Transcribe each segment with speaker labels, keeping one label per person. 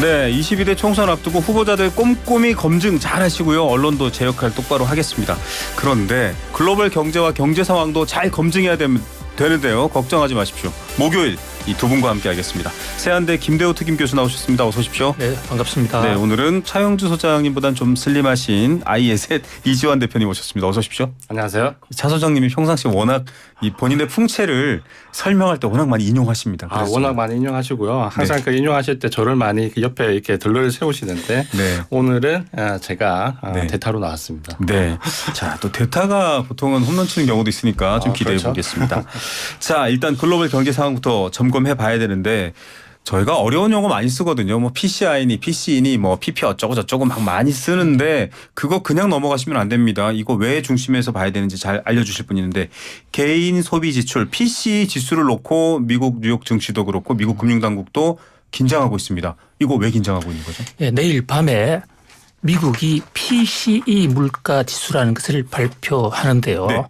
Speaker 1: 네, 22대 총선 앞두고 후보자들 꼼꼼히 검증 잘 하시고요. 언론도 제 역할 똑바로 하겠습니다. 그런데 글로벌 경제와 경제 상황도 잘 검증해야 되는데요. 걱정하지 마십시오. 목요일 이 두 분과 함께 하겠습니다. 세한대 김대호 특임 교수 나오셨습니다. 어서 오십시오.
Speaker 2: 네, 반갑습니다.
Speaker 1: 네, 오늘은 차영주 소장님보단 좀 슬림하신 아이에셋 이지환 대표님 오셨습니다. 어서 오십시오.
Speaker 3: 안녕하세요.
Speaker 1: 차 소장님이 평상시 워낙 이 본인의 풍채를 설명할 때 워낙 많이 인용하십니다.
Speaker 3: 워낙 많이 인용하시고요. 항상
Speaker 1: 네.
Speaker 3: 그 인용하실 때 저를 많이 옆에 이렇게 들러를 세우시는데
Speaker 1: 네.
Speaker 3: 오늘은 제가
Speaker 1: 네.
Speaker 3: 대타로 나왔습니다.
Speaker 1: 네. 자, 또 대타가 보통은 홈런 치는 경우도 있으니까 좀 기대해
Speaker 3: 그렇죠.
Speaker 1: 보겠습니다. 자, 일단 글로벌 경제 상황부터 점검해 봐야 되는데 저희가 어려운 용어 많이 쓰거든요. 뭐 PCI니 PC이니 뭐 PP 어쩌고 저쩌고 막 많이 쓰는데 그거 그냥 넘어가시면 안 됩니다. 이거 왜 중심에서 봐야 되는지 잘 알려주실 분 있는데 개인 소비 지출 PCE 지수를 놓고 미국 뉴욕 증시도 그렇고 미국 금융당국도 긴장하고 있습니다. 이거 왜 긴장하고 있는 거죠?
Speaker 2: 네, 내일 밤에 미국이 PCE 물가 지수라는 것을 발표하는데요.
Speaker 1: 네.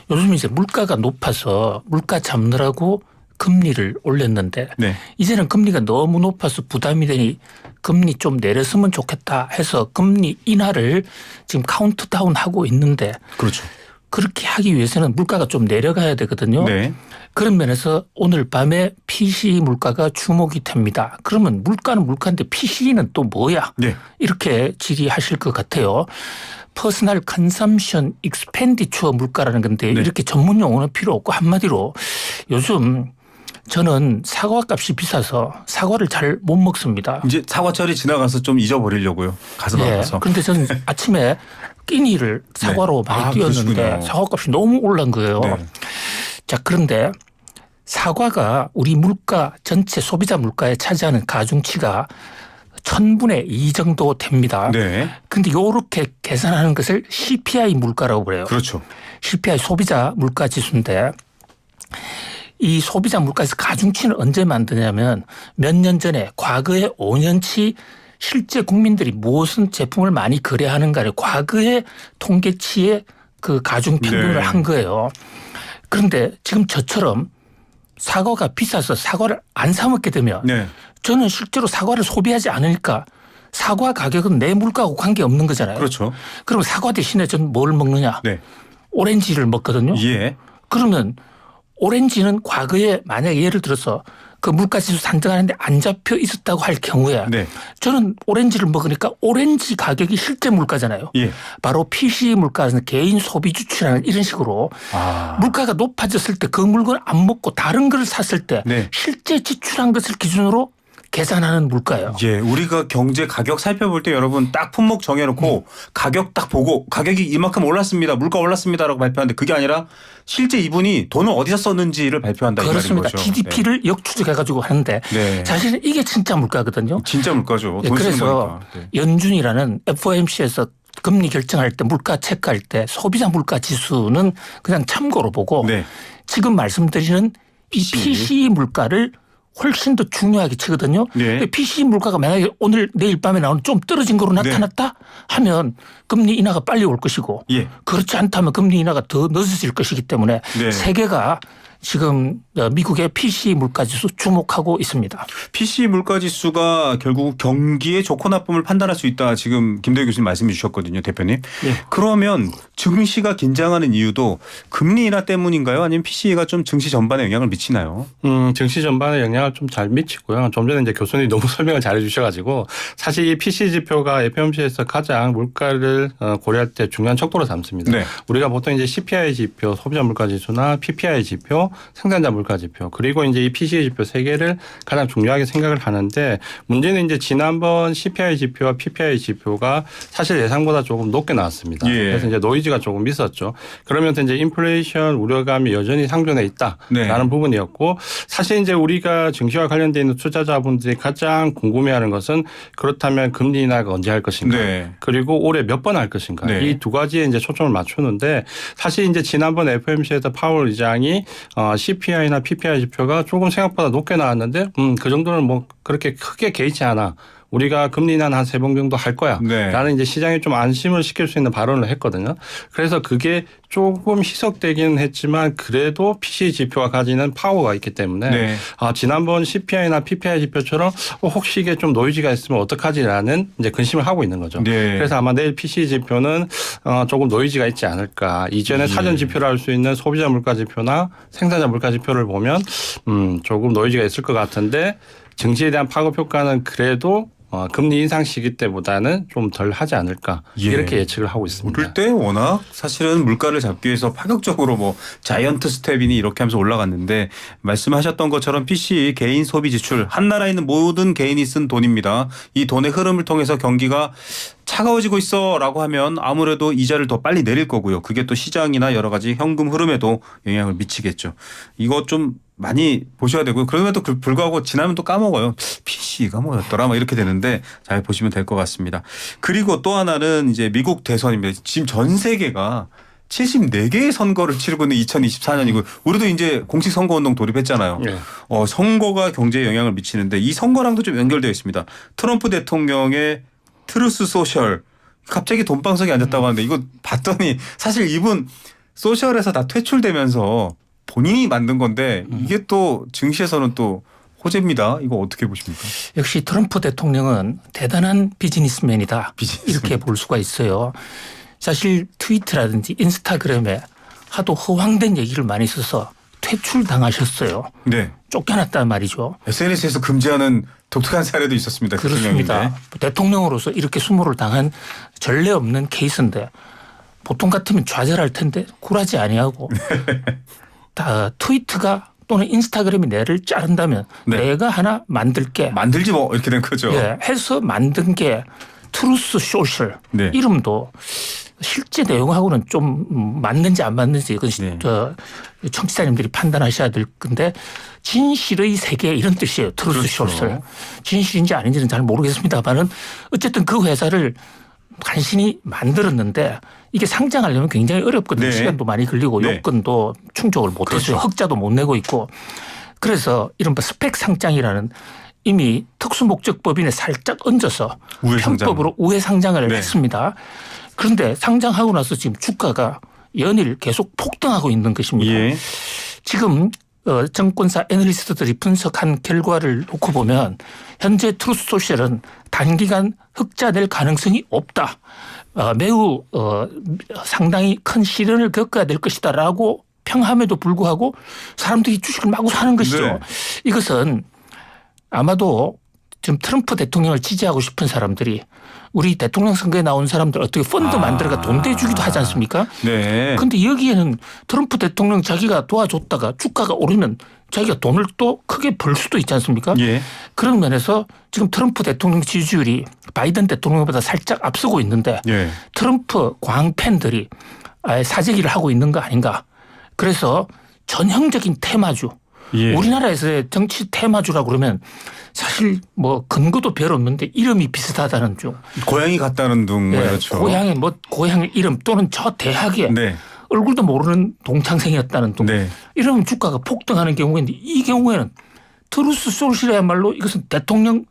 Speaker 2: 요즘 이제 물가가 높아서 물가 잡느라고 금리를 올렸는데
Speaker 1: 네.
Speaker 2: 이제는 금리가 너무 높아서 부담이 되니 금리 좀 내렸으면 좋겠다 해서 금리 인하를 지금 카운트다운 하고 있는데
Speaker 1: 그렇죠.
Speaker 2: 그렇게 하기 위해서는 물가가 좀 내려가야 되거든요.
Speaker 1: 네.
Speaker 2: 그런 면에서 오늘 밤에 PCE 물가가 주목이 됩니다. 그러면 물가는 물가인데 PCE는 또 뭐야?
Speaker 1: 네.
Speaker 2: 이렇게 질의하실 것 같아요. 퍼스널 컨섬션 익스펜디처 물가라는 건데
Speaker 1: 네.
Speaker 2: 이렇게 전문 용어는 필요 없고 한마디로 요즘 저는 사과 값이 비싸서 사과를 잘 못 먹습니다.
Speaker 1: 이제 사과철이 지나가서 좀 잊어버리려고요. 가슴
Speaker 2: 네.
Speaker 1: 아파서.
Speaker 2: 그런데 저는 아침에 끼니를 사과로
Speaker 1: 네.
Speaker 2: 많이
Speaker 1: 아,
Speaker 2: 띄웠는데
Speaker 1: 그러시군요.
Speaker 2: 사과값이 너무 올란 거예요.
Speaker 1: 네.
Speaker 2: 자, 그런데 사과가 우리 물가 전체 소비자 물가에 차지하는 가중치가 1000분의 2 정도 됩니다.
Speaker 1: 네.
Speaker 2: 그런데 이렇게 계산하는 것을 CPI 물가라고 그래요.
Speaker 1: 그렇죠.
Speaker 2: CPI 소비자 물가 지수인데 이 소비자 물가에서 가중치는 언제 만드냐면 몇 년 전에 과거의 5년치 실제 국민들이 무슨 제품을 많이 거래하는가를 과거의 통계치의 그 가중 평균을
Speaker 1: 네.
Speaker 2: 한 거예요. 그런데 지금 저처럼 사과가 비싸서 사과를 안 사 먹게 되면
Speaker 1: 네.
Speaker 2: 저는 실제로 사과를 소비하지 않으니까 사과 가격은 내 물가하고 관계없는 거잖아요.
Speaker 1: 그렇죠.
Speaker 2: 그럼 사과 대신에 저는 뭘 먹느냐.
Speaker 1: 네.
Speaker 2: 오렌지를 먹거든요.
Speaker 1: 예.
Speaker 2: 그러면 오렌지는 과거에 만약에 예를 들어서 그 물가지수 산정하는데 안 잡혀 있었다고 할 경우에
Speaker 1: 네.
Speaker 2: 저는 오렌지를 먹으니까 오렌지 가격이 실제 물가잖아요.
Speaker 1: 예.
Speaker 2: 바로 PCE 물가는 개인 소비 지출이라는 이런 식으로 물가가 높아졌을 때 그 물건을 안 먹고 다른 걸 샀을 때
Speaker 1: 네.
Speaker 2: 실제 지출한 것을 기준으로 계산하는 물가예요.
Speaker 1: 예, 우리가 경제 가격 살펴볼 때 여러분 딱 품목 정해놓고 가격 딱 보고 가격이 이만큼 올랐습니다. 물가 올랐습니다라고 발표하는데 그게 아니라 실제 이분이 돈을 어디서 썼는지를 발표한다 이 말인
Speaker 2: 그렇습니다.
Speaker 1: 거죠.
Speaker 2: GDP를 역추적해가지고 하는데
Speaker 1: 네.
Speaker 2: 사실은 이게 진짜 물가거든요.
Speaker 1: 진짜 물가죠.
Speaker 2: 예,
Speaker 1: 돈 쓰는
Speaker 2: 그래서
Speaker 1: 거니까. 네.
Speaker 2: 연준이라는 FOMC에서 금리 결정할 때 물가 체크할 때 소비자 물가 지수는 그냥 참고로 보고
Speaker 1: 네.
Speaker 2: 지금 말씀드리는 이 PCE 물가를 훨씬 더 중요하게 치거든요.
Speaker 1: 네.
Speaker 2: PCE 물가가 만약에 오늘 내일 밤에 나오는 좀 떨어진 거로 나타났다 하면 금리 인하가 빨리 올 것이고
Speaker 1: 예.
Speaker 2: 그렇지 않다면 금리 인하가 더 늦어질 것이기 때문에
Speaker 1: 네.
Speaker 2: 세계가 지금 미국의 PCE 물가지수 주목하고 있습니다.
Speaker 1: PC 물가 지수가 결국 경기의 좋고 나쁨을 판단할 수 있다. 지금 김대희 교수님 말씀해 주셨거든요, 대표님.
Speaker 2: 네.
Speaker 1: 그러면 증시가 긴장하는 이유도 금리 인하 때문인가요? 아니면 PC가 좀 증시 전반에 영향을 미치나요?
Speaker 3: 증시 전반에 영향을 좀 잘 미치고요. 좀 전에 이제 교수님이 너무 설명을 잘 해주셔가지고 사실 이 PC 지표가 FOMC에서 가장 물가를 고려할 때 중요한 척도로 삼습니다.
Speaker 1: 네.
Speaker 3: 우리가 보통 이제 CPI 지표, 소비자 물가 지수나 PPI 지표, 생산자 물가 지표 그리고 이제 이 PCE 지표 세 개를 가장 중요하게 생각을 하는데 문제는 이제 지난번 CPI 지표와 PPI 지표가 사실 예상보다 조금 높게 나왔습니다.
Speaker 1: 예.
Speaker 3: 그래서 이제 노이즈가 조금 있었죠. 그러면서 이제 인플레이션 우려감이 여전히 상존해 있다라는
Speaker 1: 네.
Speaker 3: 부분이었고 사실 이제 우리가 증시와 관련돼 있는 투자자분들이 가장 궁금해하는 것은 그렇다면 금리 인하가 언제 할 것인가
Speaker 1: 네.
Speaker 3: 그리고 올해 몇 번 할 것인가
Speaker 1: 네.
Speaker 3: 이 두 가지에 이제 초점을 맞추는데 사실 이제 지난번 FOMC에서 파월 의장이 CPI나 PPI 지표가 조금 생각보다 높게 나왔는데 그 정도는 뭐 그렇게 크게 개의치 않아. 우리가 금리 인하는 한 3번 정도 할 거야.
Speaker 1: 네.
Speaker 3: 라는 이제 시장에 좀 안심을 시킬 수 있는 발언을 했거든요. 그래서 그게 조금 희석되기는 했지만 그래도 PCE 지표가 가지는 파워가 있기 때문에
Speaker 1: 네.
Speaker 3: 지난번 CPI나 PPI 지표처럼 혹시 이게 좀 노이즈가 있으면 어떡하지라는 이제 근심을 하고 있는 거죠.
Speaker 1: 네.
Speaker 3: 그래서 아마 내일 PCE 지표는 조금 노이즈가 있지 않을까. 이전에 사전 지표를 할 수 있는 소비자 물가 지표나 생산자 물가 지표를 보면 조금 노이즈가 있을 것 같은데 증시에 대한 파급 효과는 그래도 금리 인상 시기 때보다는 좀 덜 하지 않을까 이렇게 예측을 하고 있습니다.
Speaker 1: 오를 때 워낙 사실은 물가를 잡기 위해서 파격적으로 뭐 자이언트 스텝이니 이렇게 하면서 올라갔는데 말씀하셨던 것처럼 PC 개인 소비 지출 한 나라에 있는 모든 개인이 쓴 돈입니다. 이 돈의 흐름을 통해서 경기가 차가워지고 있어라고 하면 아무래도 이자를 더 빨리 내릴 거고요. 그게 또 시장이나 여러 가지 현금 흐름에도 영향을 미치겠죠. 이거 좀 많이 보셔야 되고요. 그럼에도 불구하고 지나면 또 까먹어요. PC가 뭐였더라? 막 이렇게 되는데 잘 보시면 될 것 같습니다. 그리고 또 하나는 이제 미국 대선입니다. 지금 전 세계가 74개의 선거를 치르고 있는 2024년이고 우리도 이제 공식 선거운동 돌입했잖아요.
Speaker 3: 네.
Speaker 1: 선거가 경제에 영향을 미치는데 이 선거랑도 좀 연결되어 있습니다. 트럼프 대통령의 트루스 소셜 갑자기 돈방석에 앉았다고 하는데 이거 봤더니 사실 이분 소셜에서 다 퇴출되면서 본인이 만든 건데 이게 또 증시에서는 또 호재입니다. 이거 어떻게 보십니까?
Speaker 2: 역시 트럼프 대통령은 대단한 비즈니스맨이다. 이렇게 볼 수가 있어요. 사실 트위터라든지 인스타그램에 하도 허황된 얘기를 많이 써서 퇴출당하셨어요.
Speaker 1: 네.
Speaker 2: 쫓겨났단 말이죠.
Speaker 1: SNS에서 금지하는 독특한 사례도 있었습니다.
Speaker 2: 그렇습니다. 대통령으로서 이렇게 수모를 당한 전례 없는 케이스인데 보통 같으면 좌절할 텐데 굴하지 아니하고 다 트위터가 또는 인스타그램이 내를 자른다면
Speaker 1: 네.
Speaker 2: 내가 하나 만들게.
Speaker 1: 만들지 뭐 이렇게 된 거죠.
Speaker 2: 예, 해서 만든 게 트루스 소셜.
Speaker 1: 네.
Speaker 2: 이름도 실제 내용하고는 좀 맞는지 안 맞는지 이건
Speaker 1: 네.
Speaker 2: 청취자님들이 판단하셔야 될 건데 진실의 세계 이런 뜻이에요. 트루스
Speaker 1: 그렇죠.
Speaker 2: 소셜. 진실인지 아닌지는 잘 모르겠습니다만은 어쨌든 그 회사를 간신히 만들었는데 이게 상장하려면 굉장히 어렵거든요.
Speaker 1: 네.
Speaker 2: 시간도 많이 걸리고
Speaker 1: 네.
Speaker 2: 요건도 충족을 못했어요.
Speaker 1: 그렇죠.
Speaker 2: 흑자도 못 내고 있고. 그래서 이른바 스펙 상장이라는 이미 특수목적법인에 살짝 얹어서
Speaker 1: 우회 상장.
Speaker 2: 편법으로 우회 상장을
Speaker 1: 네.
Speaker 2: 했습니다. 그런데 상장하고 나서 지금 주가가 연일 계속 폭등하고 있는 것입니다.
Speaker 1: 예.
Speaker 2: 지금 정권사 애널리스트들이 분석한 결과를 놓고 보면 현재 트루스 소셜은 단기간 흑자 낼 가능성이 없다. 매우 상당히 큰 시련을 겪어야 될 것이다라고 평함에도 불구하고 사람들이 주식을 마구 사는 것이죠.
Speaker 1: 네.
Speaker 2: 이것은 아마도 지금 트럼프 대통령을 지지하고 싶은 사람들이 우리 대통령 선거에 나온 사람들 어떻게 펀드 만들어가 돈 대주기도 하지 않습니까?
Speaker 1: 네.
Speaker 2: 그런데 여기에는 트럼프 대통령 자기가 도와줬다가 주가가 오르면 자기가 돈을 또 크게 벌 수도 있지 않습니까?
Speaker 1: 예.
Speaker 2: 그런 면에서 지금 트럼프 대통령 지지율이 바이든 대통령보다 살짝 앞서고 있는데
Speaker 1: 예.
Speaker 2: 트럼프 광팬들이 아예 사재기를 하고 있는 거 아닌가. 그래서 전형적인 테마주.
Speaker 1: 예.
Speaker 2: 우리나라에서의 정치 테마주라고 그러면 사실 뭐 근거도 별 없는데 이름이 비슷하다는 중.
Speaker 1: 고양이 같다는 둥
Speaker 2: 예,
Speaker 1: 그렇죠.
Speaker 2: 고향의 뭐 고향의 이름 또는 저 대학의
Speaker 1: 네.
Speaker 2: 얼굴도 모르는 동창생이었다는 둥.
Speaker 1: 네.
Speaker 2: 이러면 주가가 폭등하는 경우인데 이 경우에는 트루스 소셜이야말로 이것은 대통령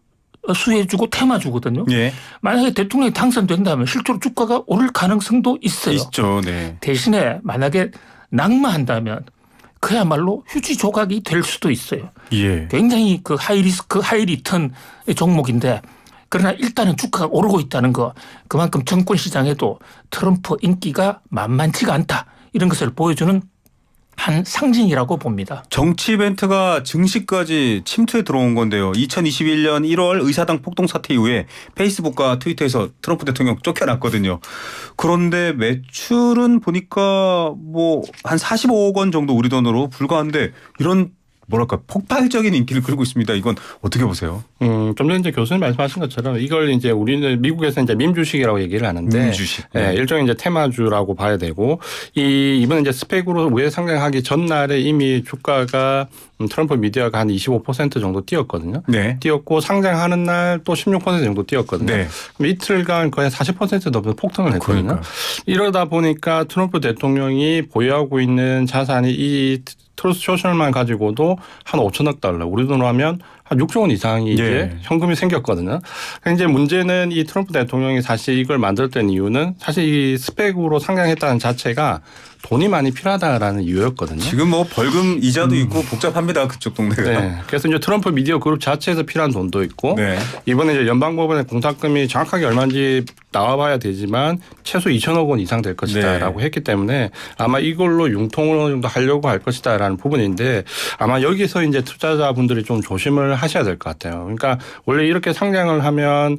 Speaker 2: 수혜주고 테마주거든요.
Speaker 1: 예.
Speaker 2: 만약에 대통령이 당선된다면 실제로 주가가 오를 가능성도 있어요.
Speaker 1: 있죠. 네.
Speaker 2: 대신에 만약에 낙마한다면 그야말로 휴지 조각이 될 수도 있어요.
Speaker 1: 예.
Speaker 2: 굉장히 그 하이리스크 하이리턴 종목인데 그러나 일단은 주가가 오르고 있다는 거 그만큼 정권 시장에도 트럼프 인기가 만만치가 않다. 이런 것을 보여주는 한 상징이라고 봅니다.
Speaker 1: 정치 이벤트가 증시까지 침투에 들어온 건데요. 2021년 1월 의사당 폭동 사태 이후에 페이스북과 트위터에서 트럼프 대통령 쫓겨났거든요. 그런데 매출은 보니까 뭐 한 45억 원 정도 우리 돈으로 불과한데 이런 뭐랄까 폭발적인 인기를 끌고 있습니다. 이건 어떻게 보세요?
Speaker 3: 좀 전에 이제 교수님 말씀하신 것처럼 이걸 이제 우리는 미국에서 이제 밈주식이라고 얘기를 하는데
Speaker 1: 밈주식. 네.
Speaker 3: 일종의 이제 테마주라고 봐야 되고 이번에 이제 스펙으로 우회 상장하기 전날에 이미 주가가 트럼프 미디어가 한 25% 정도 뛰었거든요.
Speaker 1: 네.
Speaker 3: 뛰었고 상장하는 날 또 16% 정도 뛰었거든요.
Speaker 1: 네.
Speaker 3: 그럼 이틀간 거의 40% 넘는 폭등을 했거든요.
Speaker 1: 그러니까요.
Speaker 3: 이러다 보니까 트럼프 대통령이 보유하고 있는 자산이 이 트루스 소셜만 가지고도 한 5천억 달러, 우리 돈으로 하면 한 6조 원 이상이 이제
Speaker 1: 예.
Speaker 3: 현금이 생겼거든요. 그러니까 이제 문제는 이 트럼프 대통령이 사실 이걸 만들었던 이유는 사실 이 스펙으로 상장했다는 자체가 돈이 많이 필요하다라는 이유였거든요.
Speaker 1: 지금 뭐 벌금 이자도 있고 복잡합니다. 그쪽 동네가.
Speaker 3: 네. 그래서 이제 트럼프 미디어 그룹 자체에서 필요한 돈도 있고
Speaker 1: 네.
Speaker 3: 이번에 이제 연방법원의 공탁금이 정확하게 얼마인지 나와봐야 되지만 최소 2천억 원 이상 될 것이다라고
Speaker 1: 네.
Speaker 3: 했기 때문에 아마 이걸로 융통을 어느 정도 하려고 할 것이다라는 부분인데 아마 여기서 이제 투자자분들이 좀 조심을 하셔야 될 것 같아요. 그러니까 원래 이렇게 상장을 하면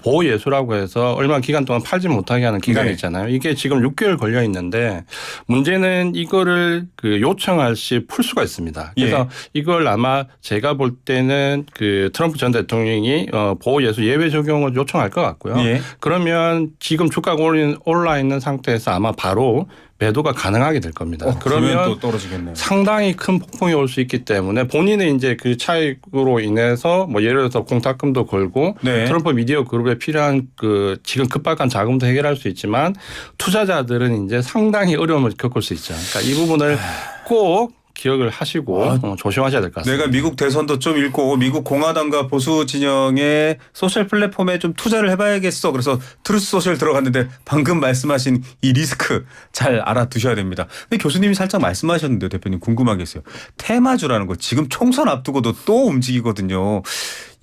Speaker 3: 보호 예수라고 해서 얼마 기간 동안 팔지 못하게 하는 기간이
Speaker 1: 네.
Speaker 3: 있잖아요. 이게 지금 6개월 걸려 있는데 문제는 이거를 그 요청할 시 풀 수가 있습니다. 그래서
Speaker 1: 예.
Speaker 3: 이걸 아마 제가 볼 때는 그 트럼프 전 대통령이 보호 예수 예외 적용을 요청할 것 같고요.
Speaker 1: 예.
Speaker 3: 그러면 지금 주가가 올라 있는 상태에서 아마 바로 매도가 가능하게 될 겁니다.
Speaker 1: 그러면 또 떨어지겠네요.
Speaker 3: 상당히 큰 폭풍이 올 수 있기 때문에 본인은 이제 그 차익으로 인해서 뭐 예를 들어서 공탁금도 걸고
Speaker 1: 네.
Speaker 3: 트럼프 미디어 그룹에 필요한 그 지금 급박한 자금도 해결할 수 있지만 투자자들은 이제 상당히 어려움을 겪을 수 있죠. 그러니까 이 부분을 꼭 기억을 하시고 조심하셔야 될 것 같습니다.
Speaker 1: 내가 미국 대선도 좀 읽고 미국 공화당과 보수 진영의 소셜 플랫폼에 좀 투자를 해봐야겠어. 그래서 트루스 소셜 들어갔는데 방금 말씀하신 이 리스크 잘 알아두셔야 됩니다. 근데 교수님이 살짝 말씀하셨는데요. 대표님 궁금한 게 있어요. 테마주라는 거 지금 총선 앞두고도 또 움직이거든요.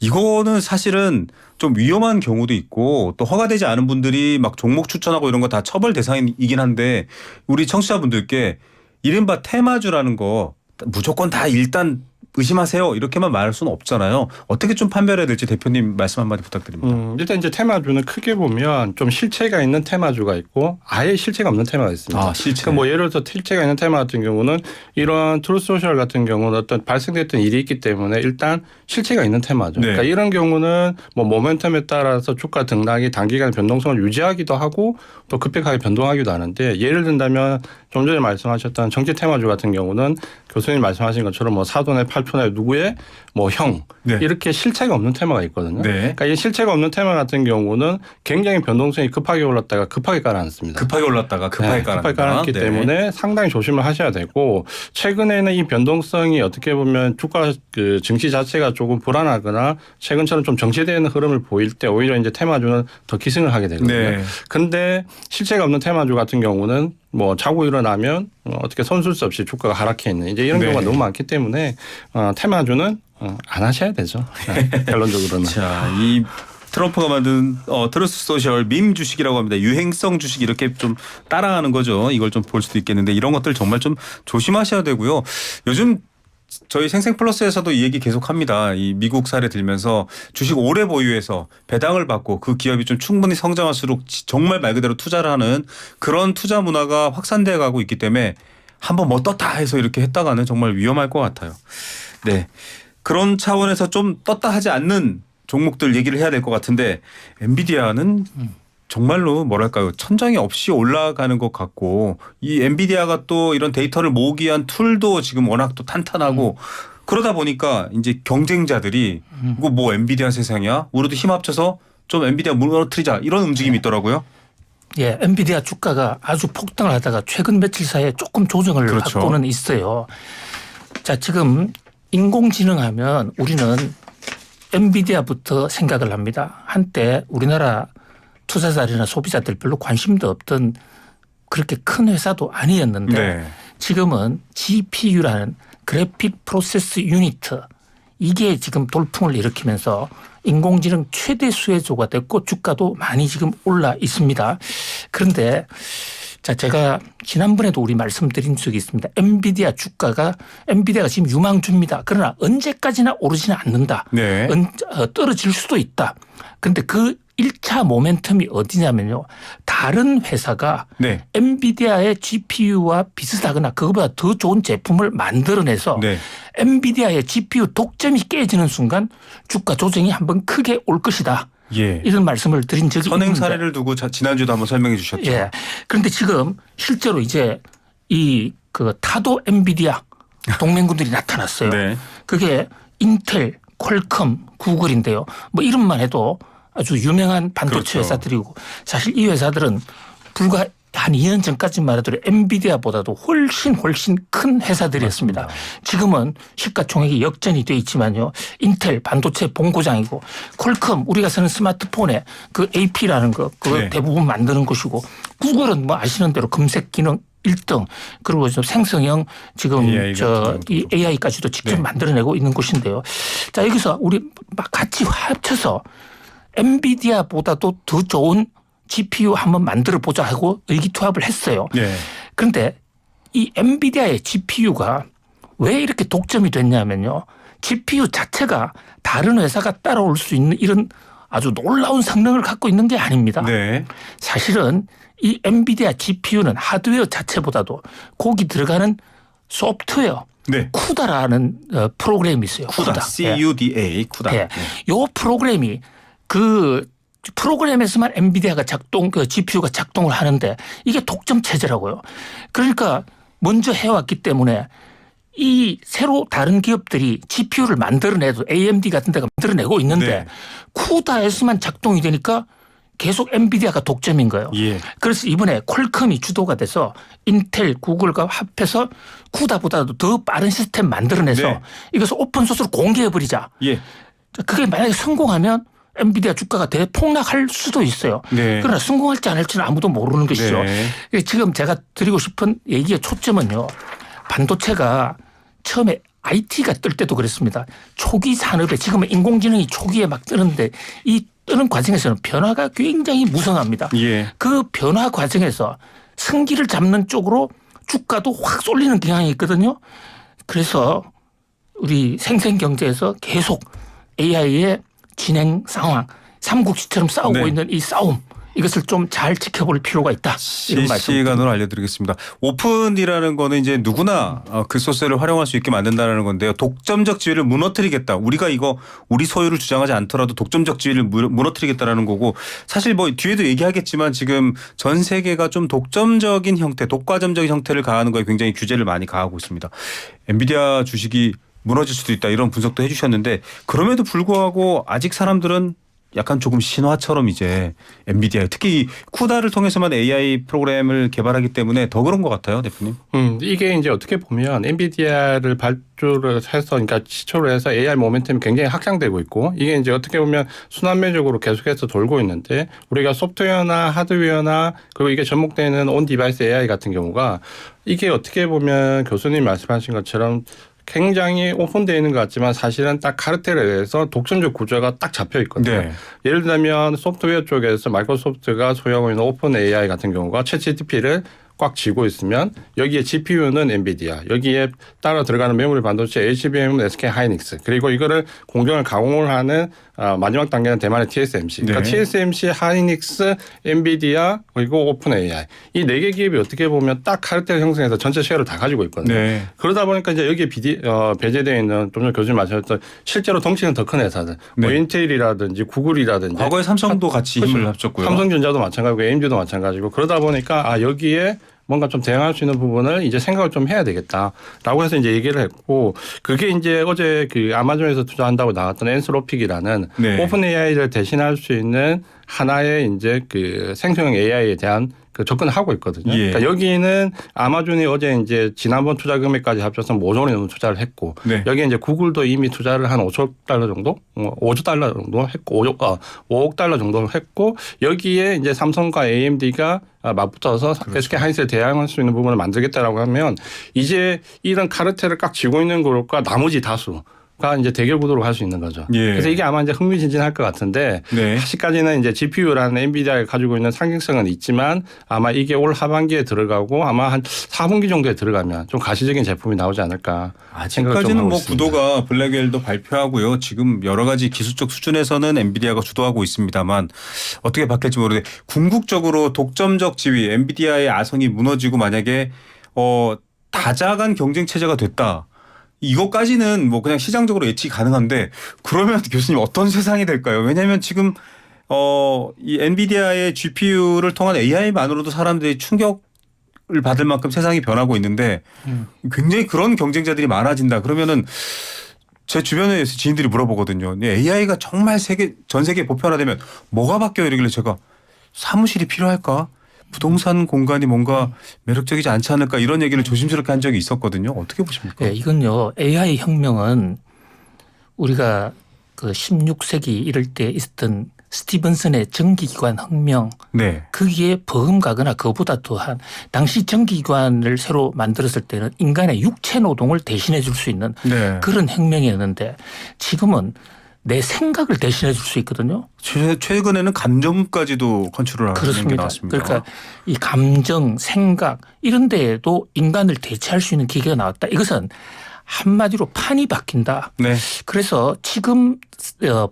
Speaker 1: 이거는 사실은 좀 위험한 경우도 있고 또 허가되지 않은 분들이 막 종목 추천하고 이런 거 다 처벌 대상이긴 한데 우리 청취자분들께 이른바 테마주라는 거 무조건 다 일단 의심하세요. 이렇게만 말할 수는 없잖아요. 어떻게 좀 판별해야 될지 대표님 말씀 한마디 부탁드립니다.
Speaker 3: 일단 이제 테마주는 크게 보면 좀 실체가 있는 테마주가 있고 아예 실체가 없는 테마가 있습니다.
Speaker 1: 아, 실체.
Speaker 3: 그러니까 뭐 예를 들어서 실체가 있는 테마 같은 경우는 이런 트루스 소셜 같은 경우는 어떤 발생됐던 일이 있기 때문에 일단 실체가 있는 테마죠.
Speaker 1: 네.
Speaker 3: 그러니까 이런 경우는 뭐 모멘텀에 따라서 주가 등락이 단기간 변동성을 유지하기도 하고 또 급격하게 변동하기도 하는데 예를 든다면 좀 전에 말씀하셨던 정치 테마주 같은 경우는 교수님 말씀하신 것처럼 뭐 사돈의 팔촌의 누구의 뭐 형
Speaker 1: 네.
Speaker 3: 이렇게 실체가 없는 테마가 있거든요.
Speaker 1: 네.
Speaker 3: 그러니까 이 실체가 없는 테마 같은 경우는 굉장히 변동성이 급하게 올랐다가 급하게 가라앉습니다.
Speaker 1: 급하게 올랐다가 급하게 깔았다.
Speaker 3: 급하게 깔았기
Speaker 1: 네.
Speaker 3: 때문에 상당히 조심을 하셔야 되고 최근에는 이 변동성이 어떻게 보면 주가 그 증시 자체가 조금 불안하거나 최근처럼 좀 정체되는 흐름을 보일 때 오히려 이제 테마주는 더 기승을 하게 되거든요.
Speaker 1: 네.
Speaker 3: 근데 실체가 없는 테마주 같은 경우는 뭐 자고 일어나면 어떻게 손쓸 수 없이 주가가 하락해 있는 이제 이런
Speaker 1: 네.
Speaker 3: 경우가 너무 많기 때문에 테마주는 안 하셔야 되죠. 결론적으로는.
Speaker 1: 자, 이 트럼프가 만든 트루스 소셜 밈 주식이라고 합니다. 유행성 주식 이렇게 좀 따라가는 거죠. 이걸 좀 볼 수도 있겠는데 이런 것들 정말 좀 조심하셔야 되고요. 요즘 저희 생생플러스에서도 이 얘기 계속합니다. 이 미국 사례 들면서 주식 오래 보유해서 배당을 받고 그 기업이 좀 충분히 성장할수록 정말 말 그대로 투자를 하는 그런 투자 문화가 확산돼 가고 있기 때문에 한번 뭐 떴다 해서 이렇게 했다가는 정말 위험할 것 같아요. 네. 그런 차원에서 좀 떴다 하지 않는 종목들 얘기를 해야 될 것 같은데 엔비디아는 정말로 뭐랄까요 천장이 없이 올라가는 것 같고 이 엔비디아가 또 이런 데이터를 모으기 위한 툴도 지금 워낙 또 탄탄하고 그러다 보니까 이제 경쟁자들이 이거 뭐 엔비디아 세상이야 우리도 힘 합쳐서 좀 엔비디아 무너뜨리자 이런 움직임이 있더라고요.
Speaker 2: 예, 엔비디아 주가가 아주 폭등을 하다가 최근 며칠 사이에 조금 조정을
Speaker 1: 그렇죠.
Speaker 2: 받고는 있어요. 자, 지금 인공지능 하면 우리는 엔비디아부터 생각을 합니다. 한때 우리나라 투자자들이나 소비자들 별로 관심도 없던 그렇게 큰 회사도 아니었는데
Speaker 1: 네.
Speaker 2: 지금은 GPU라는 그래픽 프로세스 유니트 이게 지금 돌풍을 일으키면서 인공지능 최대 수혜주가 됐고 주가도 많이 지금 올라 있습니다. 그런데 자, 제가 지난번에도 우리 말씀드린 적이 있습니다. 엔비디아가 지금 유망주입니다. 그러나 언제까지나 오르지는 않는다.
Speaker 1: 네.
Speaker 2: 떨어질 수도 있다. 그런데 그 1차 모멘텀이 어디냐면요. 다른 회사가
Speaker 1: 네.
Speaker 2: 엔비디아의 GPU와 비슷하거나 그것보다 더 좋은 제품을 만들어내서
Speaker 1: 네.
Speaker 2: 엔비디아의 GPU 독점이 깨지는 순간 주가 조정이 한번 크게 올 것이다.
Speaker 1: 예.
Speaker 2: 이런 말씀을 드린 적이
Speaker 1: 선행
Speaker 2: 있는데.
Speaker 1: 사례를 두고 지난주도 한번 설명해 주셨죠.
Speaker 2: 예. 그런데 지금 실제로 이제 이 그 타도 엔비디아 동맹군들이 나타났어요.
Speaker 1: 네.
Speaker 2: 그게 인텔, 퀄컴, 구글인데요. 뭐 이름만 해도 아주 유명한 반도체
Speaker 1: 그렇죠.
Speaker 2: 회사들이고 사실 이 회사들은 불과 한 2년 전까지만 해도 엔비디아보다도 훨씬 큰 회사들이었습니다.
Speaker 1: 맞습니다.
Speaker 2: 지금은 시가총액이 역전이 돼 있지만요. 인텔 반도체 본고장이고 퀄컴 우리가 쓰는 스마트폰에 그 AP라는 거 그거
Speaker 1: 네.
Speaker 2: 대부분 만드는 것이고 구글은 뭐 아시는 대로 검색 기능 1등 그리고 좀 생성형 지금
Speaker 1: AI 같은
Speaker 2: 이
Speaker 1: 것도.
Speaker 2: AI까지도 직접
Speaker 1: 네.
Speaker 2: 만들어내고 있는 곳인데요. 자 여기서 우리 막 같이 합쳐서 엔비디아보다도 더 좋은 GPU 한번 만들어 보자 하고 의기투합을 했어요.
Speaker 1: 네.
Speaker 2: 그런데 이 엔비디아의 GPU가 왜 이렇게 독점이 됐냐면요. GPU 자체가 다른 회사가 따라올 수 있는 이런 아주 놀라운 성능을 갖고 있는 게 아닙니다.
Speaker 1: 네.
Speaker 2: 사실은 이 엔비디아 GPU는 하드웨어 자체보다도 거기 들어가는 소프트웨어
Speaker 1: 네.
Speaker 2: 쿠다라는 프로그램이 있어요.
Speaker 1: 쿠다. CUDA. 쿠다.
Speaker 2: 네. 요 프로그램이 그 프로그램에서만 엔비디아가 그 GPU가 작동을 하는데 이게 독점 체제라고요. 그러니까 먼저 해왔기 때문에 이 새로 다른 기업들이 GPU를 만들어내도 AMD 같은 데가 만들어내고 있는데
Speaker 1: 네.
Speaker 2: 쿠다에서만 작동이 되니까 계속 엔비디아가 독점인 거예요.
Speaker 1: 예.
Speaker 2: 그래서 이번에 퀄컴이 주도가 돼서 인텔, 구글과 합해서 쿠다보다도 더 빠른 시스템 만들어내서
Speaker 1: 네.
Speaker 2: 이것을 오픈소스로 공개해버리자.
Speaker 1: 예.
Speaker 2: 그게 만약에 성공하면 엔비디아 주가가 대폭락할 수도 있어요.
Speaker 1: 네.
Speaker 2: 그러나 성공할지 안 할지는 아무도 모르는 것이죠.
Speaker 1: 네.
Speaker 2: 지금 제가 드리고 싶은 얘기의 초점은요. 반도체가 처음에 IT가 뜰 때도 그랬습니다. 초기 산업에 지금은 인공지능이 초기에 막 뜨는데 이 뜨는 과정에서는 변화가 굉장히 무성합니다.
Speaker 1: 예.
Speaker 2: 그 변화 과정에서 승기를 잡는 쪽으로 주가도 확 쏠리는 경향이 있거든요. 그래서 우리 생생경제에서 계속 AI의 진행 상황, 삼국지처럼 싸우고
Speaker 1: 네.
Speaker 2: 있는 이 싸움 이것을 좀 잘 지켜볼 필요가 있다. 이런 말씀.
Speaker 1: 실시간으로 알려드리겠습니다. 오픈이라는 거는 이제 누구나 그 소스를 활용할 수 있게 만든다는 건데요. 독점적 지위를 무너뜨리겠다. 우리가 이거 우리 소유를 주장하지 않더라도 독점적 지위를 무너뜨리겠다라는 거고 사실 뭐 뒤에도 얘기하겠지만 지금 전 세계가 좀 독점적인 형태, 독과점적인 형태를 가하는 거에 굉장히 규제를 많이 가하고 있습니다. 엔비디아 주식이 무너질 수도 있다 이런 분석도 해주셨는데 그럼에도 불구하고 아직 사람들은 약간 조금 신화처럼 이제 엔비디아 특히 이 쿠다를 통해서만 AI 프로그램을 개발하기 때문에 더 그런 것 같아요, 대표님.
Speaker 3: 이게 이제 어떻게 보면 엔비디아를 발주를 해서 그러니까 시초를 해서 AI 모멘텀이 굉장히 확장되고 있고 이게 이제 어떻게 보면 순환매적으로 계속해서 돌고 있는데 우리가 소프트웨어나 하드웨어나 그리고 이게 접목되는 온 디바이스 AI 같은 경우가 이게 어떻게 보면 교수님 말씀하신 것처럼 굉장히 오픈되어 있는 것 같지만 사실은 딱 카르텔에 의해서 독점적 구조가 딱 잡혀 있거든요.
Speaker 1: 네.
Speaker 3: 예를 들면 소프트웨어 쪽에서 마이크로소프트가 소유하고 있는 오픈 AI 같은 경우가 챗GPT를 꽉 쥐고 있으면 여기에 GPU는 엔비디아, 여기에 따라 들어가는 메모리 반도체 HBM은 SK 하이닉스, 그리고 이거를 공정을 가공을 하는 마지막 단계는 대만의 TSMC. 그러니까
Speaker 1: 네.
Speaker 3: TSMC, 하이닉스, 엔비디아 그리고 오픈 AI 이 네 개 기업이 어떻게 보면 딱 카르텔 형성해서 전체 쉐어를 다 가지고 있거든요.
Speaker 1: 네.
Speaker 3: 그러다 보니까 이제 여기에 배제되어 있는 좀 전에 교수님 말씀하셨던 실제로 덩치는 더 큰 회사들, 뭐
Speaker 1: 네.
Speaker 3: 인텔이라든지 구글이라든지
Speaker 1: 과거에 삼성도 같이 힘을
Speaker 3: 그렇죠.
Speaker 1: 합쳤고요.
Speaker 3: 삼성전자도 마찬가지고 AMD도 마찬가지고 그러다 보니까 여기에 뭔가 좀 대응할 수 있는 부분을 이제 생각을 좀 해야 되겠다라고 해서 이제 얘기를 했고 그게 이제 어제 그 아마존에서 투자한다고 나왔던 엔스로픽이라는
Speaker 1: 네.
Speaker 3: 오픈 AI를 대신할 수 있는 하나의 이제 그 생성형 AI에 대한 그 접근을 하고 있거든요.
Speaker 1: 예.
Speaker 3: 그러니까 여기는 아마존이 어제 이제 지난번 투자 금액까지 합쳐서 5조 원이 넘는 투자를 했고
Speaker 1: 네.
Speaker 3: 여기에 이제 구글도 이미 투자를 한 5조 달러 정도, 5조 달러 정도 했고 5억 달러 정도 했고 여기에 이제 삼성과 AMD가 맞붙어서
Speaker 1: 그렇죠.
Speaker 3: SK 하이닉스에 대항할 수 있는 부분을 만들겠다라고 하면 이제 이런 카르텔을 꽉 쥐고 있는 그룹과 나머지 다수 가 이제 대결 구도로 갈 수 있는 거죠.
Speaker 1: 예.
Speaker 3: 그래서 이게 아마 이제 흥미진진할 것 같은데
Speaker 1: 네.
Speaker 3: 아직까지는 이제 GPU라는 엔비디아가 가지고 있는 상징성은 있지만 아마 이게 올 하반기에 들어가고 아마 한 4분기 정도에 들어가면 좀 가시적인 제품이 나오지 않을까.
Speaker 1: 아직까지는 뭐 구도가 블랙웰도 발표하고요. 지금 여러 가지 기술적 수준에서는 엔비디아가 주도하고 있습니다만 어떻게 바뀔지 모르는데 궁극적으로 독점적 지위 엔비디아의 아성이 무너지고 만약에 다자간 경쟁 체제가 됐다. 이것까지는 뭐 그냥 시장적으로 예측이 가능한데 그러면 교수님 어떤 세상이 될까요? 왜냐하면 지금 이 엔비디아의 GPU를 통한 AI만으로도 사람들이 충격을 받을 만큼 세상이 변하고 있는데 굉장히 그런 경쟁자들이 많아진다. 그러면은 제 주변에 지인들이 물어보거든요. AI가 정말 전 세계에 보편화되면 뭐가 바뀌어요? 이러길래 제가 사무실이 필요할까? 부동산 공간이 뭔가 매력적이지 않지 않을까 이런 얘기를 조심스럽게 한 적이 있었거든요. 어떻게 보십니까?
Speaker 2: 네, 이건요. AI 혁명은 우리가 그 16세기 이럴 때 있었던 스티븐슨의 전기기관 혁명
Speaker 1: 네.
Speaker 2: 거기에 버금가거나 그보다 더한 당시 전기기관을 새로 만들었을 때는 인간의 육체 노동을 대신해 줄 수 있는
Speaker 1: 네.
Speaker 2: 그런 혁명이었는데 지금은 내 생각을 대신해 줄 수 있거든요.
Speaker 1: 최근에는 감정까지도 컨트롤하는 게
Speaker 2: 그렇습니다.
Speaker 1: 나왔습니다.
Speaker 2: 그러니까 이 감정, 생각 이런 데에도 인간을 대체할 수 있는 기계가 나왔다. 이것은 한마디로 판이 바뀐다.
Speaker 1: 네.
Speaker 2: 그래서 지금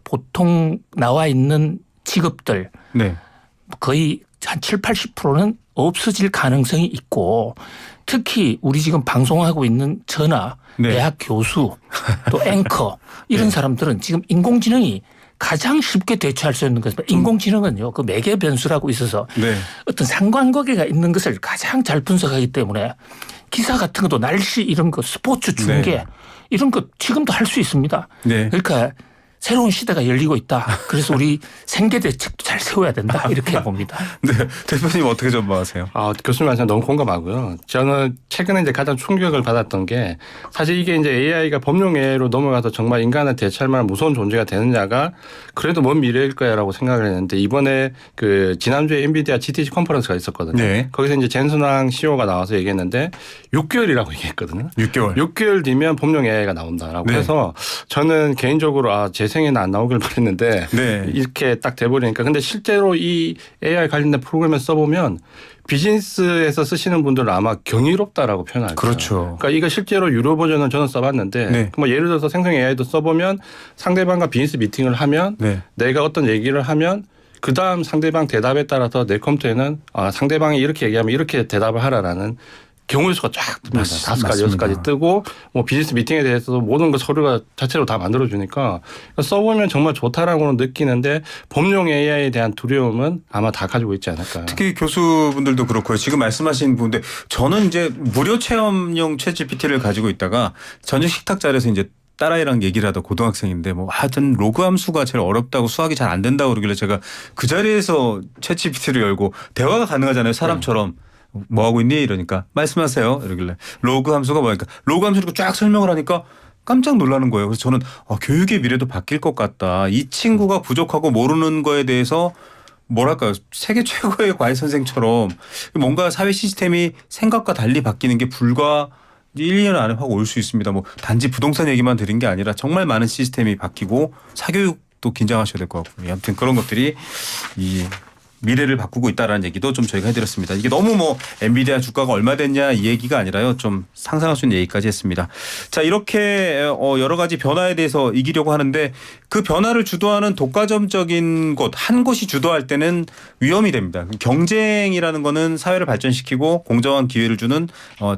Speaker 2: 보통 나와 있는 직업들
Speaker 1: 네.
Speaker 2: 거의 한 7, 80%는 없어질 가능성이 있고 특히 우리 지금 방송하고 있는 전화,
Speaker 1: 네.
Speaker 2: 대학 교수, 또 앵커 이런 사람들은 지금 인공지능이 가장 쉽게 대체할 수 있는 것입니다. 인공지능은요, 그 매개 변수라고 있어서
Speaker 1: 네.
Speaker 2: 어떤 상관관계가 있는 것을 가장 잘 분석하기 때문에 기사 같은 것도 날씨 이런 거 스포츠 중계
Speaker 1: 네.
Speaker 2: 이런 거 지금도 할 수 있습니다.
Speaker 1: 네.
Speaker 2: 그러니까 새로운 시대가 열리고 있다. 그래서 우리 생계 대책도 잘 세워야 된다. 이렇게 봅니다.
Speaker 1: 네. 대표님 어떻게 전망하세요?
Speaker 3: 교수님 말씀 너무 공감하고요. 저는 최근에 이제 가장 충격을 받았던 게 사실 이게 이제 AI가 법령외로 넘어가서 정말 인간을 대체할 만한 무서운 존재가 되느냐가 그래도 먼 미래일 거야라고 생각을 했는데 이번에 그 지난주에 엔비디아 GTC 컨퍼런스가 있었거든요.
Speaker 1: 네.
Speaker 3: 거기서 이제 젠슨왕 CEO가 나와서 얘기했는데 6개월이라고 얘기했거든요.
Speaker 1: 6개월.
Speaker 3: 6개월 뒤면 법령 AI가 나온다라고
Speaker 1: 네.
Speaker 3: 해서 저는 개인적으로 제 생에는 안 나오길 바랬는데
Speaker 1: 네.
Speaker 3: 이렇게 딱 돼버리니까 근데 실제로 이 AI 관련된 프로그램을 써보면 비즈니스에서 쓰시는 분들은 아마 경이롭다라고 표현할 거예요.
Speaker 1: 그렇죠.
Speaker 3: 그러니까 이거 실제로 유료 버전은 저는 써봤는데
Speaker 1: 네.
Speaker 3: 뭐 예를 들어서 생성 AI도 써보면 상대방과 비즈니스 미팅을 하면
Speaker 1: 네.
Speaker 3: 내가 어떤 얘기를 하면 그 다음 상대방 대답에 따라서 내 컴퓨터에는 상대방이 이렇게 얘기하면 이렇게 대답을 하라라는 경우의 수가 쫙 뜹니다. 5가지, 6가지 뜨고 뭐 비즈니스 미팅에 대해서도 모든 거 서류가 자체로 다 만들어주니까 써보면 정말 좋다라고는 느끼는데 법령 AI에 대한 두려움은 아마 다 가지고 있지 않을까.
Speaker 1: 특히 교수분들도 그렇고요. 지금 말씀하신 분인데 저는 이제 무료 체험용 챗GPT를 가지고 있다가 저녁 식탁 자리에서 이제 딸아이랑 얘기를 하다 고등학생인데 뭐 하여튼 로그 함수가 제일 어렵다고 수학이 잘 안 된다고 그러길래 제가 그 자리에서 챗GPT를 열고 대화가 가능하잖아요. 사람처럼. 뭐 하고 있니? 이러니까 말씀하세요. 이러길래 로그 함수가 뭐니까 로그 함수를 쫙 설명을 하니까 깜짝 놀라는 거예요. 그래서 저는 교육의 미래도 바뀔 것 같다. 이 친구가 부족하고 모르는 거에 대해서 뭐랄까요. 세계 최고의 과외 선생처럼 뭔가 사회 시스템이 생각과 달리 바뀌는 게 불과 1, 2년 안에 확 올 수 있습니다. 뭐 단지 부동산 얘기만 드린 게 아니라 정말 많은 시스템이 바뀌고 사교육도 긴장하셔야 될 것 같고요. 아무튼 그런 것들이 이 미래를 바꾸고 있다라는 얘기도 좀 저희가 해드렸습니다. 이게 너무 뭐 엔비디아 주가가 얼마 됐냐 이 얘기가 아니라요. 좀 상상할 수 있는 얘기까지 했습니다. 자, 이렇게 여러 가지 변화에 대해서 이기려고 하는데 그 변화를 주도하는 독과점적인 곳, 한 곳이 주도할 때는 위험이 됩니다. 경쟁이라는 거는 사회를 발전시키고 공정한 기회를 주는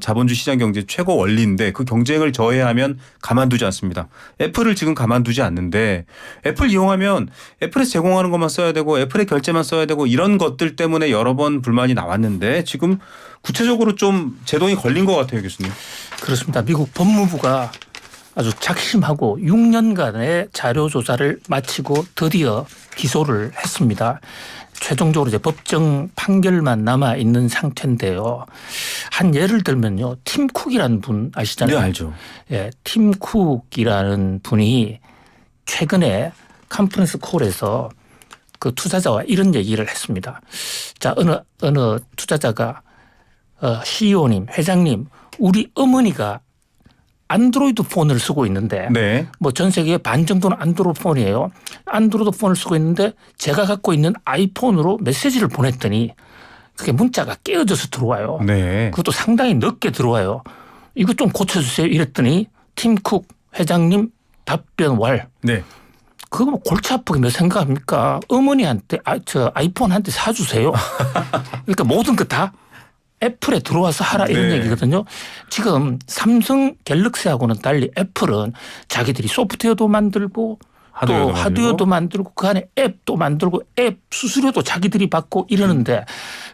Speaker 1: 자본주의 시장 경제 최고 원리인데 그 경쟁을 저해하면 가만두지 않습니다. 애플을 지금 가만두지 않는데 애플 이용하면 애플에서 제공하는 것만 써야 되고 애플의 결제만 써야 되고 이런 것들 때문에 여러 번 불만이 나왔는데 지금 구체적으로 좀 제동이 걸린 것 같아요, 교수님.
Speaker 2: 그렇습니다. 미국 법무부가 아주 작심하고 6년간의 자료 조사를 마치고 드디어 기소를 했습니다. 최종적으로 이제 법정 판결만 남아 있는 상태인데요. 한 예를 들면요, 팀 쿡이라는 분 아시잖아요.
Speaker 1: 네, 알죠.
Speaker 2: 예, 팀 쿡이라는 분이 최근에 컨퍼런스 콜에서 그 투자자와 이런 얘기를 했습니다. 자, 어느 투자자가 CEO님, 회장님, 우리 어머니가 안드로이드 폰을 쓰고 있는데
Speaker 1: 네.
Speaker 2: 뭐 전 세계 반 정도는 안드로이드 폰이에요. 안드로이드 폰을 쓰고 있는데 제가 갖고 있는 아이폰으로 메시지를 보냈더니 그게 문자가 깨어져서 들어와요.
Speaker 1: 네.
Speaker 2: 그것도 상당히 늦게 들어와요. 이거 좀 고쳐주세요. 이랬더니 팀 쿡 회장님 답변 왈.
Speaker 1: 네.
Speaker 2: 그거 뭐 골치 아프게 몇 생각합니까? 어머니한테 아이폰한테 사주세요. 그러니까 모든 거 다 애플에 들어와서 하라 이런
Speaker 1: 네.
Speaker 2: 얘기거든요. 지금 삼성 갤럭시하고는 달리 애플은 자기들이 소프트웨어도 만들고 또 하드웨어도 만들고 그 안에 앱도 만들고 앱 수수료도 자기들이 받고 이러는데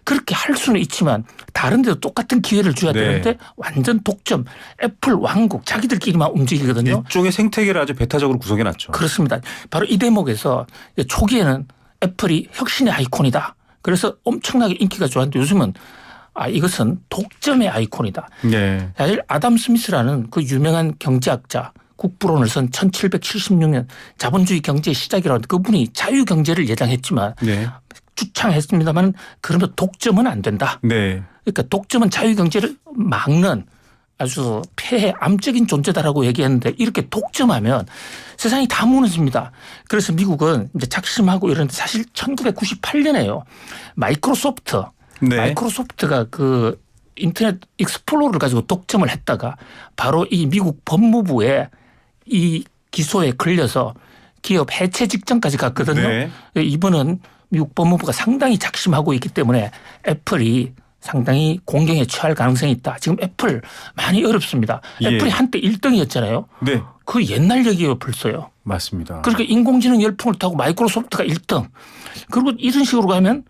Speaker 2: 그렇게 할 수는 있지만 다른 데도 똑같은 기회를 줘야
Speaker 1: 네.
Speaker 2: 되는데 완전 독점 애플 왕국 자기들끼리만 움직이거든요.
Speaker 1: 일종의 생태계를 아주 배타적으로 구성해놨죠.
Speaker 2: 그렇습니다. 바로 이 대목에서 초기에는 애플이 혁신의 아이콘이다. 그래서 엄청나게 인기가 좋았는데 요즘은 이것은 독점의 아이콘이다.
Speaker 1: 네.
Speaker 2: 사실 아담 스미스라는 그 유명한 경제학자 국부론을 쓴 1776년 자본주의 경제의 시작이라고 하는데 그분이 자유경제를 예상했지만
Speaker 1: 네.
Speaker 2: 주창했습니다만 그러면 독점은 안 된다.
Speaker 1: 네.
Speaker 2: 그러니까 독점은 자유경제를 막는 아주 폐해 암적인 존재다라고 얘기했는데 이렇게 독점하면 세상이 다 무너집니다. 그래서 미국은 이제 작심하고 이러는데 사실 1998년에요. 마이크로소프트.
Speaker 1: 네.
Speaker 2: 마이크로소프트가 그 인터넷 익스플로러를 가지고 독점을 했다가 바로 이 미국 법무부에 이 기소에 걸려서 기업 해체 직전까지 갔거든요.
Speaker 1: 네.
Speaker 2: 이번은 미국 법무부가 상당히 작심하고 있기 때문에 애플이 상당히 공경에 처할 가능성이 있다. 지금 애플 많이 어렵습니다.
Speaker 1: 예.
Speaker 2: 애플이 한때 1등이었잖아요.
Speaker 1: 네.
Speaker 2: 그 옛날 얘기예요 벌써요.
Speaker 1: 맞습니다.
Speaker 2: 그러니까 인공지능 열풍을 타고 마이크로소프트가 1등. 그리고 이런 식으로 가면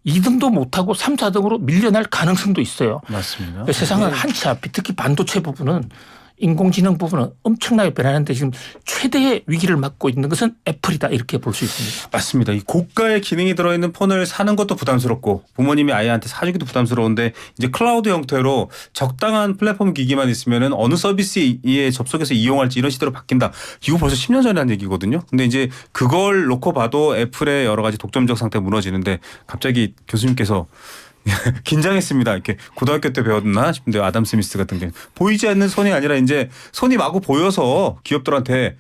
Speaker 2: 2등도 못하고 3, 4등으로 밀려날 가능성도 있어요.
Speaker 1: 맞습니다.
Speaker 2: 세상은 한치 앞이 특히 반도체 부분은 인공지능 부분은 엄청나게 변하는데 지금 최대의 위기를 맞고 있는 것은 애플이다 이렇게 볼 수 있습니다.
Speaker 1: 맞습니다. 이 고가의 기능이 들어있는 폰을 사는 것도 부담스럽고 부모님이 아이한테 사주기도 부담스러운데 이제 클라우드 형태로 적당한 플랫폼 기기만 있으면은 어느 서비스에 접속해서 이용할지 이런 시대로 바뀐다. 이거 벌써 10년 전에 한 얘기거든요. 근데 이제 그걸 놓고 봐도 애플의 여러 가지 독점적 상태가 무너지는데 갑자기 교수님께서 긴장했습니다. 이렇게 고등학교 때 배웠나 싶은데 아담 스미스 같은 게 보이지 않는 손이 아니라 이제 손이 마구 보여서 기업들한테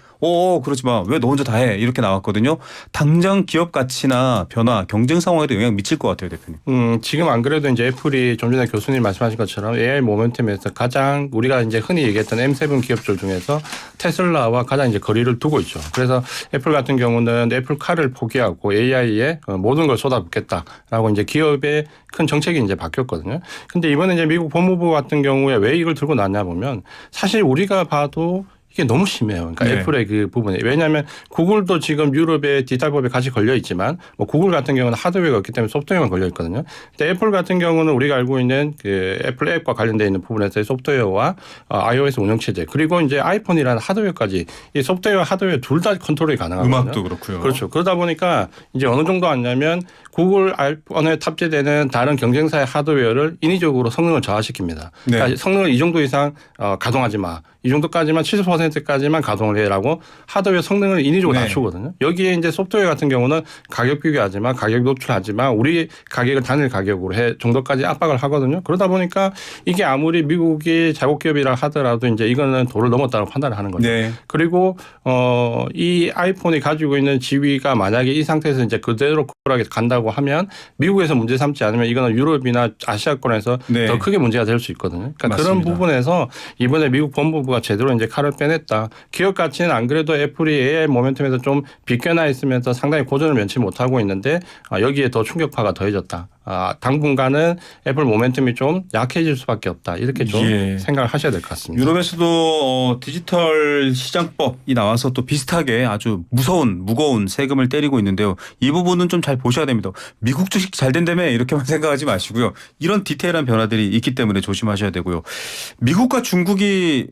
Speaker 1: 그러지 마. 왜 너 혼자 다 해. 이렇게 나왔거든요. 당장 기업 가치나 변화, 경쟁 상황에도 영향 미칠 것 같아요, 대표님.
Speaker 3: 지금 안 그래도 이제 애플이 좀 전에 교수님 말씀하신 것처럼 AI 모멘텀에서 가장 우리가 이제 흔히 얘기했던 M7 기업들 중에서 테슬라와 가장 이제 거리를 두고 있죠. 그래서 애플 같은 경우는 애플카를 포기하고 AI에 모든 걸 쏟아붓겠다라고 이제 기업의 큰 정책이 이제 바뀌었거든요. 근데 이번에 이제 미국 법무부 같은 경우에 왜 이걸 들고 나냐 보면 사실 우리가 봐도 이게 너무 심해요. 그러니까
Speaker 1: 네.
Speaker 3: 애플의 그 부분이. 왜냐하면 구글도 지금 유럽의 디지털법에 같이 걸려 있지만 뭐 구글 같은 경우는 하드웨어가 없기 때문에 소프트웨어만 걸려 있거든요. 근데 애플 같은 경우는 우리가 알고 있는 그 애플 앱과 관련되어 있는 부분에서의 소프트웨어와 iOS 운영체제 그리고 이제 아이폰이라는 하드웨어까지 이 소프트웨어 하드웨어 둘 다 컨트롤이 가능하거든요.
Speaker 1: 음악도 그렇고요.
Speaker 3: 그렇죠. 그러다 보니까 이제 어느 정도 왔냐면 구글 아이폰에 탑재되는 다른 경쟁사의 하드웨어를 인위적으로 성능을 저하시킵니다.
Speaker 1: 네.
Speaker 3: 그러니까 성능을 이 정도 이상 가동하지 마. 이 정도까지만 70%까지만 가동을 해라고 하드웨어 성능을 인위적으로
Speaker 1: 네.
Speaker 3: 낮추거든요. 여기에 이제 소프트웨어 같은 경우는 가격 비교하지만 가격 노출하지만 우리 가격을 단일 가격으로 해 정도까지 압박을 하거든요. 그러다 보니까 이게 아무리 미국이 자국기업이라 하더라도 이제 이거는 도를 넘었다고 판단을 하는 거죠.
Speaker 1: 네.
Speaker 3: 그리고 이 아이폰이 가지고 있는 지위가 만약에 이 상태에서 이제 그대로 쿨하게 간다고 하면 미국에서 문제 삼지 않으면 이거는 유럽이나 아시아권에서
Speaker 1: 네.
Speaker 3: 더 크게 문제가 될 수 있거든요. 그러니까
Speaker 1: 맞습니다.
Speaker 3: 그런 부분에서 이번에 미국 법무부가 제대로 이제 칼을 빼냈다. 기업 가치는 안 그래도 애플이 AI 모멘텀에서 좀 비껴나 있으면서 상당히 고전을 면치 못하고 있는데 여기에 더 충격파가 더해졌다. 당분간은 애플 모멘텀이 좀 약해질 수밖에 없다. 이렇게 좀
Speaker 1: 예.
Speaker 3: 생각을 하셔야 될 것 같습니다.
Speaker 1: 유럽에서도 디지털 시장법이 나와서 또 비슷하게 아주 무거운 세금을 때리고 있는데요. 이 부분은 좀 잘 보셔야 됩니다. 미국 주식 잘 된다며 이렇게만 생각하지 마시고요. 이런 디테일한 변화들이 있기 때문에 조심하셔야 되고요. 미국과 중국이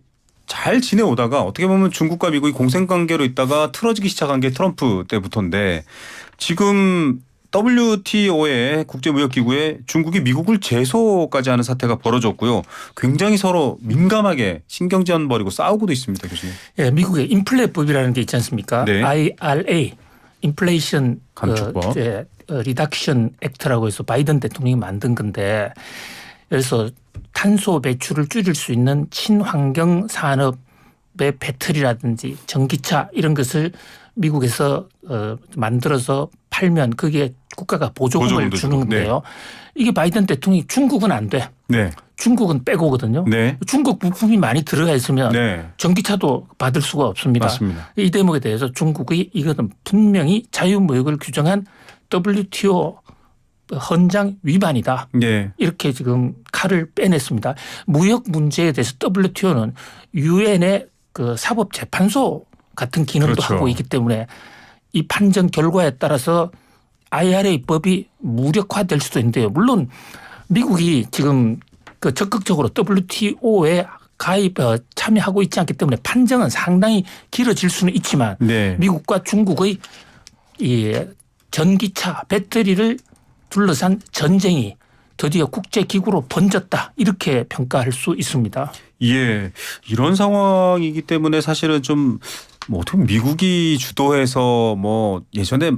Speaker 1: 잘 지내오다가 어떻게 보면 중국과 미국이 공생관계로 있다가 틀어지기 시작한 게 트럼프 때부터인데 지금 WTO의 국제무역기구에 중국이 미국을 제소까지 하는 사태가 벌어졌고요. 굉장히 서로 민감하게 신경전 벌이고 싸우고도 있습니다. 교수님.
Speaker 2: 예, 미국의 인플레법이라는 게 있지 않습니까?
Speaker 1: 네.
Speaker 2: IRA, 인플레이션
Speaker 1: 감축법.
Speaker 2: 리덕션 액트라고 해서 바이든 대통령이 만든 건데 그래서 탄소 배출을 줄일 수 있는 친환경 산업의 배터리라든지 전기차 이런 것을 미국에서 만들어서 팔면 그게 국가가 보조금을 주는 건데요. 이게 바이든 대통령이 중국은 안 돼.
Speaker 1: 네.
Speaker 2: 중국은 빼고거든요.
Speaker 1: 네.
Speaker 2: 중국 부품이 많이 들어가 있으면
Speaker 1: 네.
Speaker 2: 전기차도 받을 수가 없습니다.
Speaker 1: 맞습니다.
Speaker 2: 이 대목에 대해서 중국이 이거는 분명히 자유무역을 규정한 WTO 헌장 위반이다.
Speaker 1: 네.
Speaker 2: 이렇게 지금 칼을 빼냈습니다. 무역 문제에 대해서 WTO는 유엔의 그 사법재판소 같은 기능도
Speaker 1: 그렇죠.
Speaker 2: 하고 있기 때문에 이 판정 결과에 따라서 IRA 법이 무력화될 수도 있는데요. 물론 미국이 지금 그 적극적으로 WTO에 참여하고 있지 않기 때문에 판정은 상당히 길어질 수는 있지만
Speaker 1: 네.
Speaker 2: 미국과 중국의 이 전기차 배터리를 둘러싼 전쟁이 드디어 국제기구로 번졌다 이렇게 평가할 수 있습니다.
Speaker 1: 예, 이런 상황이기 때문에 사실은 좀 뭐 어떻게 보면 미국이 주도해서 뭐 예전에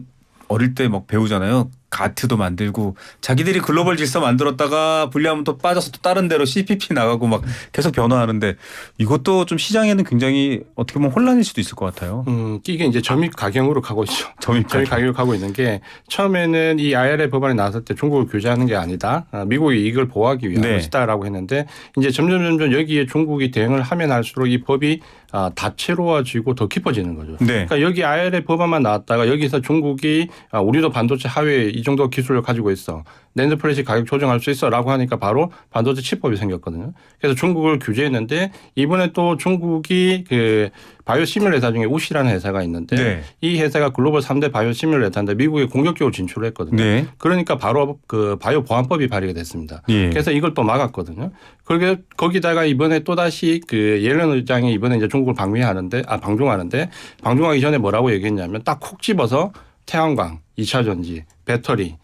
Speaker 1: 어릴 때 막 배우잖아요. 가트도 만들고 자기들이 글로벌 질서 만들었다가 분리하면 또 빠져서 또 다른 데로 CPP 나가고 막 계속 변화하는데 이것도 좀 시장에는 굉장히 어떻게 보면 혼란일 수도 있을 것 같아요.
Speaker 3: 이게 이제 점입 가경으로 가고 있죠. 점입 가경으로 가고 있는 게 처음에는 이 IRA 법안이 나왔을 때 중국을 규제하는 게 아니다. 미국의 이익을 보호하기 위한
Speaker 1: 네.
Speaker 3: 것이다라고 했는데 이제 점점 여기에 중국이 대응을 하면 할수록 이 법이 다채로워지고 더 깊어지는 거죠.
Speaker 1: 네.
Speaker 3: 그러니까 여기 IRA 법안만 나왔다가 여기서 중국이 우리도 반도체 하위에 이 정도 기술을 가지고 있어. 낸드 플래시 가격 조정할 수 있어라고 하니까 바로 반도체 칩법이 생겼거든요. 그래서 중국을 규제했는데 이번에 또 중국이 그 바이오 시뮬 회사 중에 우시라는 회사가 있는데
Speaker 1: 네.
Speaker 3: 이 회사가 글로벌 3대 바이오 시뮬 회사인데 미국에 공격적으로 진출을 했거든요.
Speaker 1: 네.
Speaker 3: 그러니까 바로 그 바이오 보안법이 발의가 됐습니다.
Speaker 1: 예.
Speaker 3: 그래서 이걸 또 막았거든요. 그리고 거기다가 이번에 또 다시 그 옐런 의장이 이번에 이제 중국을 방중하는데 방중하기 전에 뭐라고 얘기했냐면 딱 콕 집어서 태양광, 2차 전지, 배터리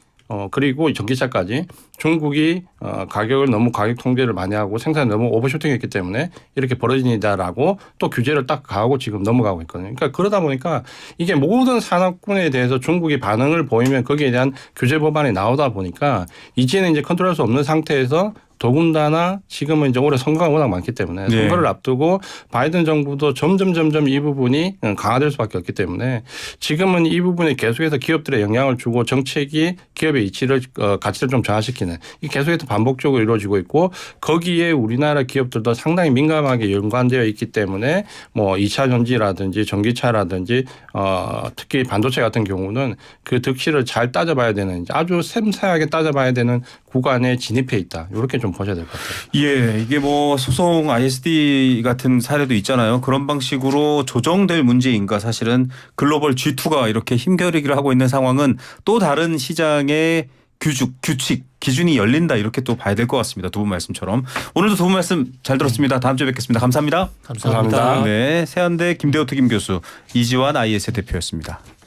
Speaker 3: 그리고 전기차까지 중국이 가격을 너무 가격 통제를 많이 하고 생산을 너무 오버슈팅했기 때문에 이렇게 벌어진다라고 또 규제를 딱 가하고 지금 넘어가고 있거든요. 그러니까 그러다 보니까 이게 모든 산업군에 대해서 중국이 반응을 보이면 거기에 대한 규제 법안이 나오다 보니까 이제는 이제 컨트롤할 수 없는 상태에서 더군다나 지금은 이제 올해 선거가 워낙 많기 때문에
Speaker 1: 네.
Speaker 3: 선거를 앞두고 바이든 정부도 점점 이 부분이 강화될 수밖에 없기 때문에 지금은 이 부분에 계속해서 기업들의 영향을 주고 정책이 기업의 이치를 가치를 좀 저하시키는 이게 계속해서 반복적으로 이루어지고 있고 거기에 우리나라 기업들도 상당히 민감하게 연관되어 있기 때문에 뭐 2차 전지라든지 전기차라든지 특히 반도체 같은 경우는 그 득실을 잘 따져봐야 되는 아주 섬세하게 따져봐야 되는 구간에 진입해 있다. 이렇게 좀 보셔야 될 것 같아요.
Speaker 1: 예, 이게 뭐 소송 ISD 같은 사례도 있잖아요. 그런 방식으로 조정될 문제인가 사실은 글로벌 G2가 이렇게 힘겨루기를 하고 있는 상황은 또 다른 시장의 규칙, 기준이 열린다 이렇게 또 봐야 될 것 같습니다. 두 분 말씀처럼. 오늘도 두 분 말씀 잘 들었습니다. 다음 주에 뵙겠습니다. 감사합니다.
Speaker 2: 감사합니다.
Speaker 3: 감사합니다.
Speaker 1: 네, 세한대 김대호 특임 교수, 이지환 IS 대표였습니다.